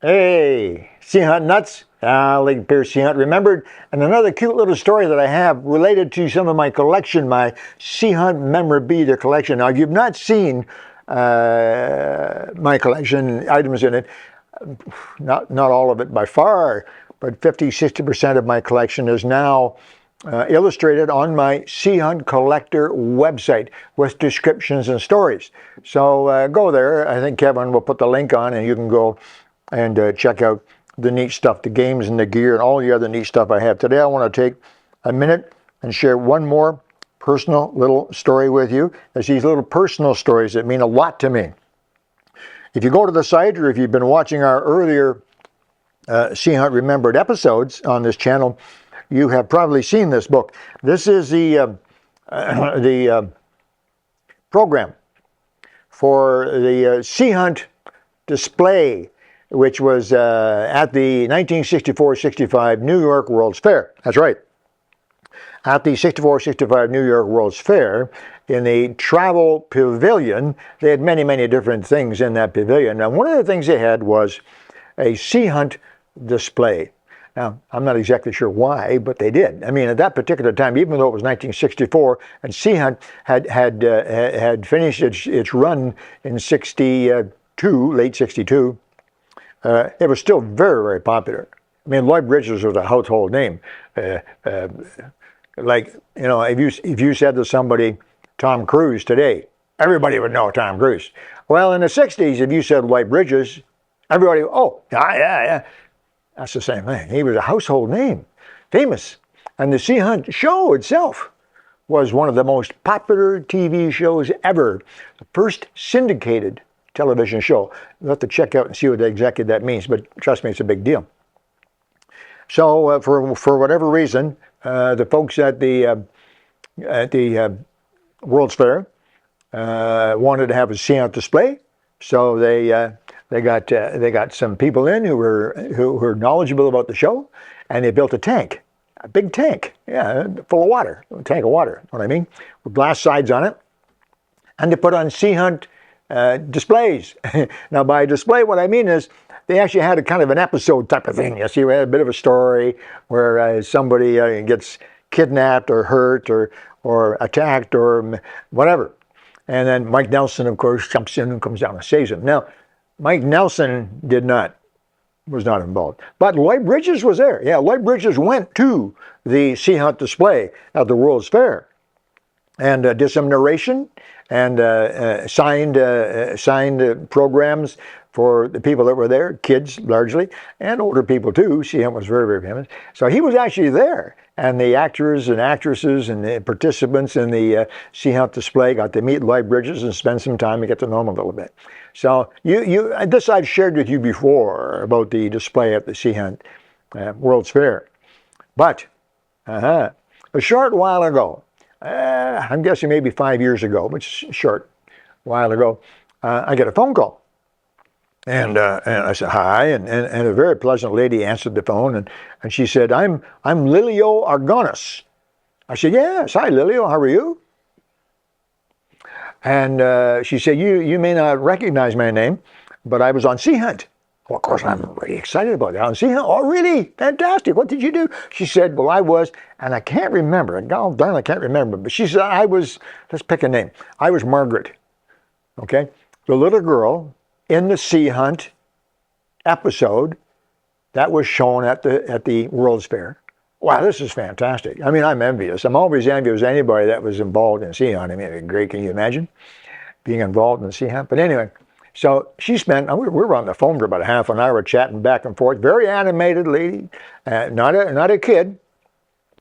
Hey, sea hunt nuts. Alec, Peirce Sea Hunt Remembered. And another cute little story that I have related to some of my collection, my sea hunt memorabilia collection. Now, if you've not seen my collection, items in it, not all of it by far, but 50-60% of my collection is now illustrated on my Sea Hunt Collector website with descriptions and stories. So go there. I think Kevin will put the link on, and you can go and check out the neat stuff, the games and the gear and all the other neat stuff I have. Today I want to take a minute and share one more personal little story with you. There's these little personal stories that mean a lot to me. If you go to the site, or if you've been watching our earlier Sea Hunt Remembered episodes on this channel, you have probably seen this book. This is the program for the Sea Hunt display, which was at the 1964-65 New York World's Fair. That's right. At the 64-65 New York World's Fair, in the travel pavilion, they had many, many different things in that pavilion. Now, one of the things they had was a sea hunt display. Now, I'm not exactly sure why, but they did. I mean, at that particular time, even though it was 1964, and Sea Hunt had finished its run in 62, late 62, it was still very, very popular. I mean, Llyod Bridges was a household name. Like, you know, if you said to somebody, Tom Cruise today, everybody would know Tom Cruise. Well, in the 60s, if you said Llyod Bridges, everybody, oh, yeah. That's the same thing. He was a household name, famous. And the Sea Hunt show itself was one of the most popular TV shows ever. The first syndicated television show. You'll have to check out and see what exactly that means, but trust me, it's a big deal. So for whatever reason, the folks at the World's Fair wanted to have a Sea Hunt display, so they got some people in who were knowledgeable about the show, and they built a big tank, yeah, full of water, a tank of water, what I mean, with glass sides on it, and they put on Sea Hunt displays. Now, by display, what I mean is they actually had a kind of an episode type of thing. You see, we had a bit of a story where somebody gets kidnapped or hurt or attacked or whatever. And then Mike Nelson, of course, jumps in and comes down and saves him. Now, Mike Nelson was not involved. But Llyod Bridges was there. Yeah, Llyod Bridges went to the Sea Hunt display at the World's Fair and did some narration and signed programs for the people that were there, kids largely, and older people too. Sea Hunt was very, very famous. So he was actually there. And the actors and actresses and the participants in the Sea Hunt display got to meet Llyod Bridges and spend some time and get to know him a little bit. So this I've shared with you before about the display at the Sea Hunt World's Fair. But a short while ago, I'm guessing maybe 5 years ago, but short while ago, I get a phone call. And I said, hi, and a very pleasant lady answered the phone, and she said, I'm Lilio Aragonnes. I said, yes, hi, Lilio, how are you? And she said, you may not recognize my name, but I was on Sea Hunt. Well, of course, I'm really excited about that. On Sea Hunt? Oh, really? Fantastic. What did you do? She said, well, I was, and I can't remember. God darn, I can't remember. But she said, let's pick a name. I was Margaret, okay? The little girl in the Sea Hunt episode that was shown at the World's Fair. Wow, this is fantastic. I mean, I'm envious. I'm always envious of anybody that was involved in Sea Hunt. I mean, it'd be great. Can you imagine being involved in Sea Hunt? But anyway, so we were on the phone for about a half an hour chatting back and forth. Very animated lady, not a kid,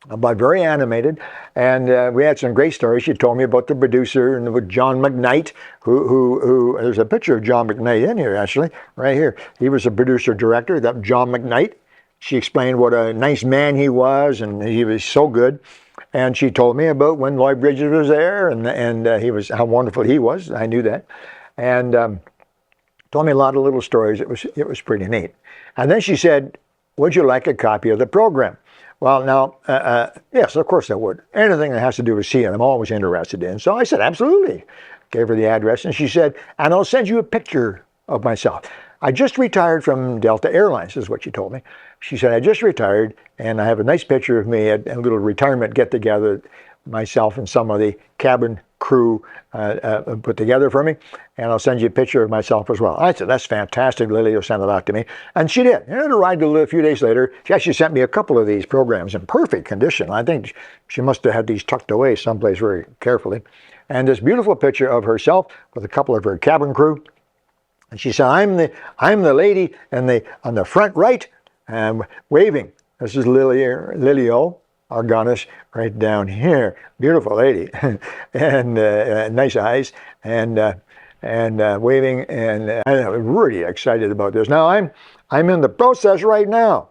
but very animated. And we had some great stories. She told me about the producer and with John McKnight, who there's a picture of John McKnight in here, actually, right here. He was a producer-director, that John McKnight. She explained what a nice man he was, and he was so good. And she told me about when Llyod Bridges was there, and how wonderful he was. I knew that. And told me a lot of little stories. It was pretty neat. And then she said, would you like a copy of the program? Well, now, yes, of course I would. Anything that has to do with Sea Hunt, I'm always interested in. So I said, absolutely. Gave her the address, and she said, and I'll send you a picture of myself. I just retired from Delta Airlines, is what she told me. She said, I just retired, and I have a nice picture of me at a little retirement get-together, myself and some of the cabin crew put together for me, and I'll send you a picture of myself as well. I said, that's fantastic, Lilio sent it out to me, and she did. And it arrived a few days later. She actually sent me a couple of these programs in perfect condition. I think she must have had these tucked away someplace very carefully. And this beautiful picture of herself with a couple of her cabin crew. And she said, I'm the lady on the front right, waving. This is Lilio Aragonnes right down here. Beautiful lady, and nice eyes, and waving, and I'm really excited about this. Now I'm in the process right now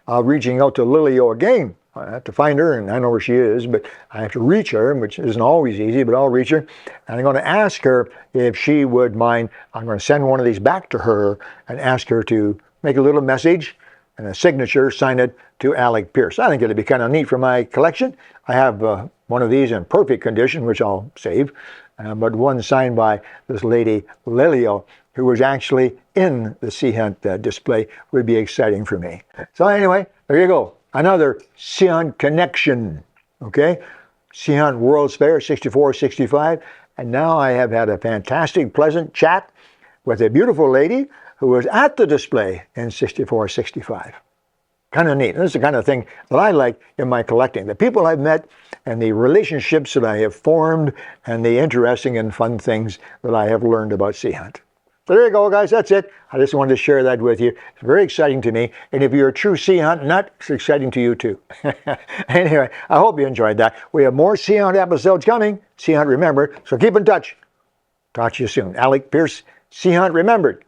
of reaching out to Lilio again. I have to find her, and I know where she is, but I have to reach her, which isn't always easy, but I'll reach her. And I'm going to ask her if she would mind. I'm going to send one of these back to her and ask her to make a little message and a signature, sign it to Alec Peirce. I think it'd be kind of neat for my collection. I have one of these in perfect condition, which I'll save, but one signed by this lady, Lilio, who was actually in the Sea Hunt display, would be exciting for me. So anyway, there you go. Another Sea Hunt connection, okay? Sea Hunt World's Fair 6465. And now I have had a fantastic, pleasant chat with a beautiful lady who was at the display in 6465. Kind of neat. This is the kind of thing that I like in my collecting. The people I've met and the relationships that I have formed and the interesting and fun things that I have learned about Sea Hunt. So there you go, guys. That's it. I just wanted to share that with you. It's very exciting to me. And if you're a true Sea Hunt nut, it's exciting to you too. Anyway, I hope you enjoyed that. We have more Sea Hunt episodes coming. Sea Hunt Remembered. So keep in touch. Talk to you soon. Alec Peirce, Sea Hunt Remembered.